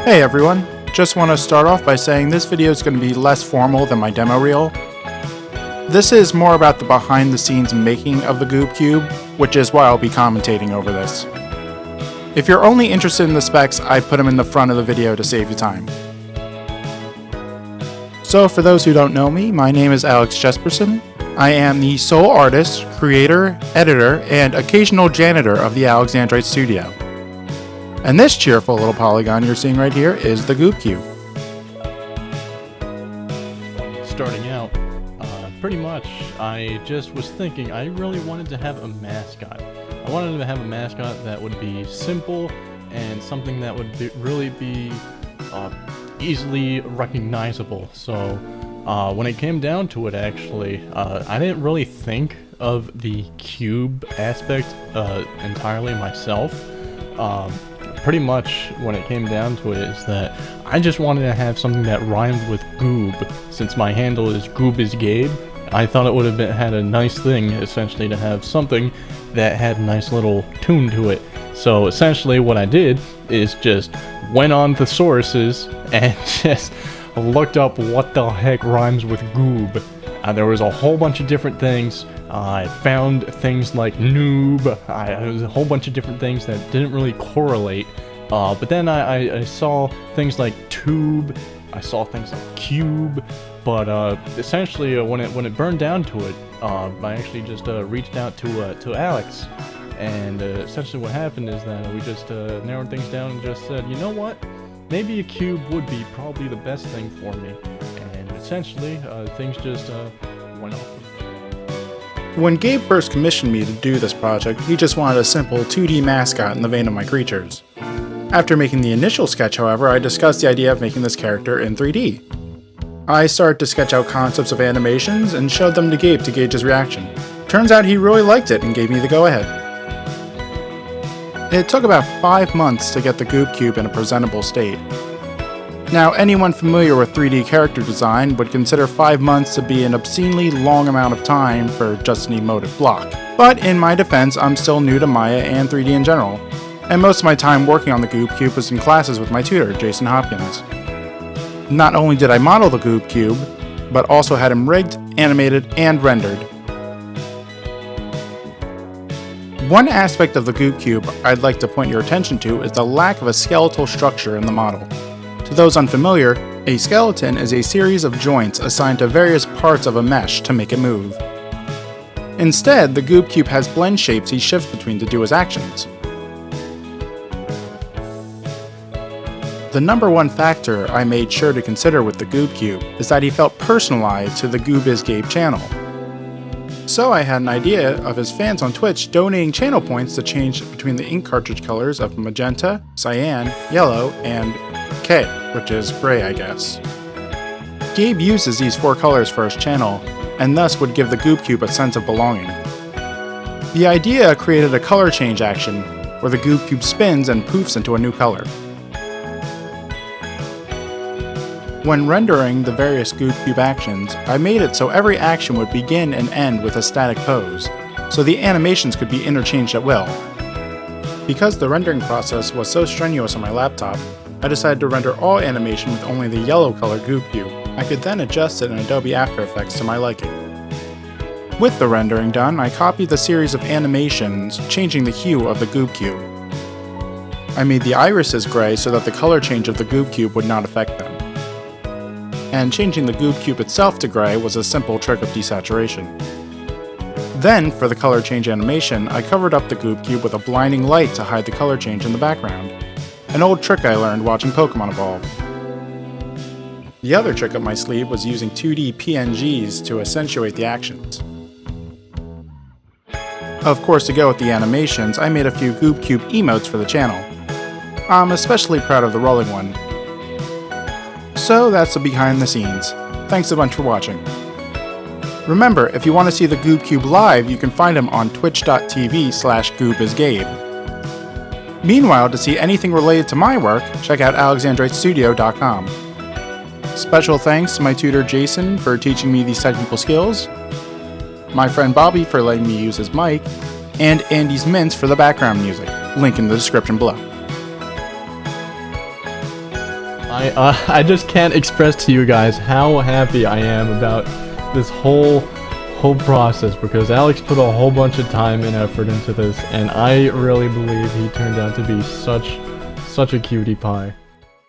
Hey everyone, just want to start off by saying this video is going to be less formal than my demo reel. This is more about the behind the scenes making of the GoobCube, which is why I'll be commentating over this. If you're only interested in the specs, I put them in the front of the video to save you time. So for those who don't know me, my name is Alex Jesperson. I am the sole artist, creator, editor, and occasional janitor of the Alexandrite studio. And this cheerful little polygon you're seeing right here is the GoobCube. Starting out, pretty much, I just was thinking I really wanted to have a mascot. I wanted to have a mascot that would be simple and something that would really be easily recognizable. So when it came down to it, actually, I didn't really think of the cube aspect entirely myself. Pretty much when it came down to it is that I just wanted to have something that rhymed with Goob. Since my handle is GoobIsGabe, I thought it would have had a nice thing, essentially, to have something that had a nice little tune to it. So essentially what I did is just went on the sources and just looked up what the heck rhymes with Goob. There was a whole bunch of different things. I found things like noob. There was a whole bunch of different things that didn't really correlate. But then I saw things like tube. I saw things like cube. But essentially, when it burned down to it, I actually just reached out to Alex. And essentially what happened is that we just narrowed things down and just said, you know what? Maybe a cube would be probably the best thing for me. And essentially, things just went off. When Gabe first commissioned me to do this project, he just wanted a simple 2D mascot in the vein of my creatures. After making the initial sketch, however, I discussed the idea of making this character in 3D. I started to sketch out concepts of animations and showed them to Gabe to gauge his reaction. Turns out he really liked it and gave me the go-ahead. It took about 5 months to get the GoobCube in a presentable state. Now, anyone familiar with 3D character design would consider 5 months to be an obscenely long amount of time for just an emotive block. But in my defense, I'm still new to Maya and 3D in general, and most of my time working on the GoobCube was in classes with my tutor, Jason Hopkins. Not only did I model the GoobCube, but also had him rigged, animated, and rendered. One aspect of the GoobCube I'd like to point your attention to is the lack of a skeletal structure in the model. To those unfamiliar, a skeleton is a series of joints assigned to various parts of a mesh to make it move. Instead, the GoobCube has blend shapes he shifts between to do his actions. The number one factor I made sure to consider with the GoobCube is that he felt personalized to the GoobIsGabe channel. So I had an idea of his fans on Twitch donating channel points to change between the ink cartridge colors of magenta, cyan, yellow, and K, which is gray, I guess. Gabe uses these 4 colors for his channel, and thus would give the GoobCube a sense of belonging. The idea created a color change action, where the GoobCube spins and poofs into a new color. When rendering the various GoobCube actions, I made it so every action would begin and end with a static pose, so the animations could be interchanged at will. Because the rendering process was so strenuous on my laptop, I decided to render all animation with only the yellow color GoobCube. I could then adjust it in Adobe After Effects to my liking. With the rendering done, I copied the series of animations, changing the hue of the GoobCube. I made the irises gray so that the color change of the GoobCube would not affect them. And changing the GoobCube itself to gray was a simple trick of desaturation. Then, for the color change animation, I covered up the GoobCube with a blinding light to hide the color change in the background. An old trick I learned watching Pokemon evolve. The other trick up my sleeve was using 2D PNGs to accentuate the actions. Of course, to go with the animations, I made a few GoobCube emotes for the channel. I'm especially proud of the rolling one. So that's the behind the scenes. Thanks a bunch for watching. Remember, if you want to see the GoobCube live, you can find him on twitch.tv/GoobIsGabe. Meanwhile, to see anything related to my work, check out alexandritestudio.com. Special thanks to my tutor Jason for teaching me these technical skills, my friend Bobby for letting me use his mic, and Andy's Mints for the background music. Link in the description below. I just can't express to you guys how happy I am about this whole process, because Alex put a whole bunch of time and effort into this, and I really believe he turned out to be such a cutie pie.